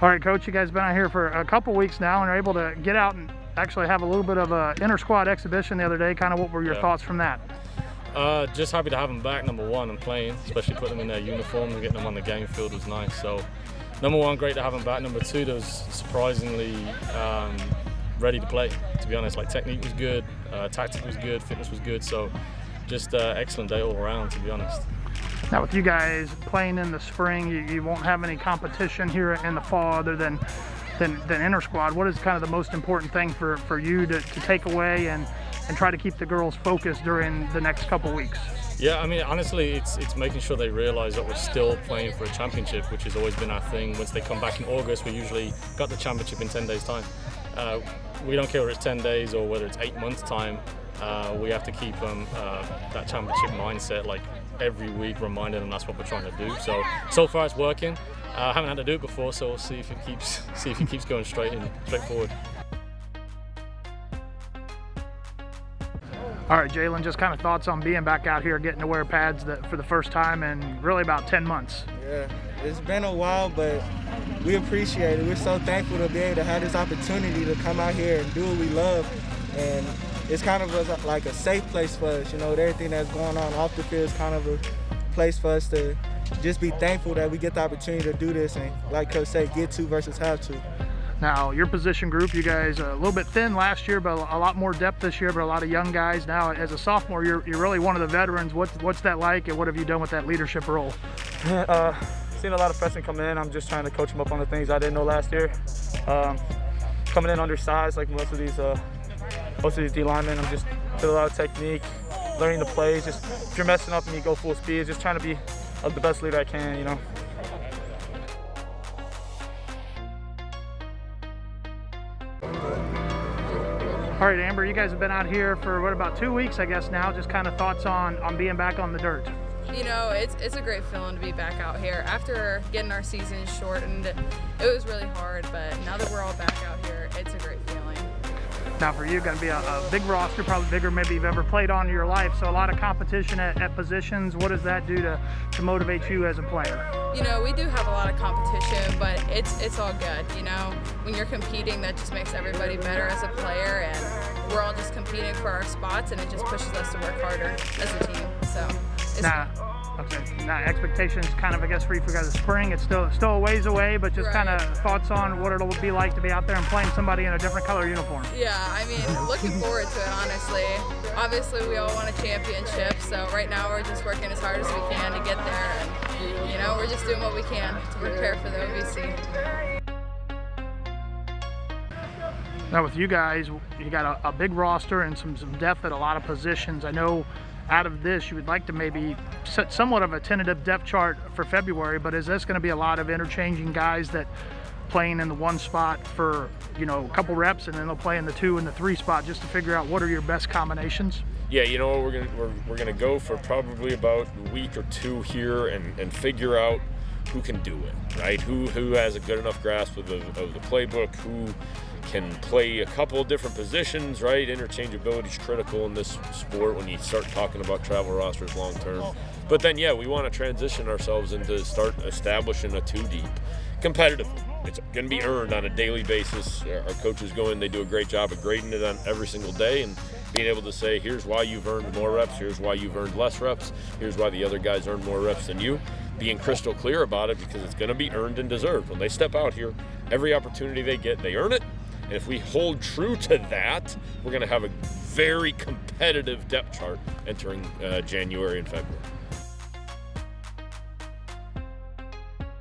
All right, Coach, you guys have been out here for a couple weeks now and are able to get out and actually have a little bit of a inter-squad exhibition the other day. Kind of what were your thoughts from that? Just happy to have them back, number one, and playing, especially putting them in their uniforms and getting them on the game field was nice. So, number one, great to have them back. Number two, they was surprisingly ready to play, to be honest. Like, technique was good, tactic was good, fitness was good. So, just excellent day all around, to be honest. Now, with you guys playing in the spring, you won't have any competition here in the fall other than inter-squad. What is kind of the most important thing for you to take away and try to keep the girls focused during the next couple weeks? Yeah, I mean, honestly, it's making sure they realize that we're still playing for a championship, which has always been our thing. Once they come back in August, we usually got the championship in 10 days' time. We don't care whether it's 10 days or whether it's 8 months' time. We have to keep them that championship mindset, like every week, reminding them that's what we're trying to do. So far it's working. I haven't had to do it before, so we'll see if it keeps going straight forward. All right, Jalen, just kind of thoughts on being back out here, getting to wear pads for the first time in really about 10 months. Yeah, it's been a while, but we appreciate it. We're so thankful to be able to have this opportunity to come out here and do what we love. And it's kind of like a safe place for us, you know, with everything that's going on off the field is kind of a place for us to just be thankful that we get the opportunity to do this and, like Coach said, get to versus have to. Now, your position group, you guys a little bit thin last year, but a lot more depth this year, but a lot of young guys. Now, as a sophomore, you're really one of the veterans. What's that like, and what have you done with that leadership role? Seen a lot of freshmen come in. I'm just trying to coach them up on the things I didn't know last year. Coming in undersized, like most of these D linemen, I'm just doing a lot of technique, learning the plays. Just if you're messing up and you go full speed, just trying to be the best leader I can, you know. All right, Amber, you guys have been out here for what, about 2 weeks, I guess now. Just kind of thoughts on being back on the dirt. You know, it's a great feeling to be back out here. After getting our season shortened, it was really hard, but now that we're all back out here, it's a great feeling. Now for you, going to be a big roster, probably bigger maybe you've ever played on in your life, so a lot of competition at positions. What does that do to motivate you as a player? You know, we do have a lot of competition, but it's all good, you know. When you're competing, that just makes everybody better as a player, and we're all just competing for our spots, and it just pushes us to work harder as a team, so it's Now, expectations kind of, I guess, for you guys, the spring, it's still a ways away, but just kind of thoughts on what it'll be like to be out there and playing somebody in a different color uniform. Yeah, I mean, looking forward to it, honestly. Obviously, we all want a championship, so right now we're just working as hard as we can to get there, and, you know, we're just doing what we can to prepare for the OVC. Now with you guys, you got a big roster and some depth at a lot of positions. I know out of this, you would like to maybe set somewhat of a tentative depth chart for February, but is this going to be a lot of interchanging guys that playing in the one spot for, you know, a couple reps, and then they'll play in the 2 and the 3 spot just to figure out what are your best combinations? Yeah, you know, we're gonna go for probably about a week or 2 here and figure out who can do it, right? Who has a good enough grasp of the playbook, who can play a couple of different positions, right? Interchangeability is critical in this sport when you start talking about travel rosters long term. But then, yeah, we want to transition ourselves into start establishing a 2 deep competitively. It's going to be earned on a daily basis. Our coaches go in, they do a great job of grading it on every single day and being able to say, here's why you've earned more reps, here's why you've earned less reps, here's why the other guys earned more reps than you. Being crystal clear about it, because it's going to be earned and deserved. When they step out here, every opportunity they get, they earn it. And if we hold true to that, we're going to have a very competitive depth chart entering January and February.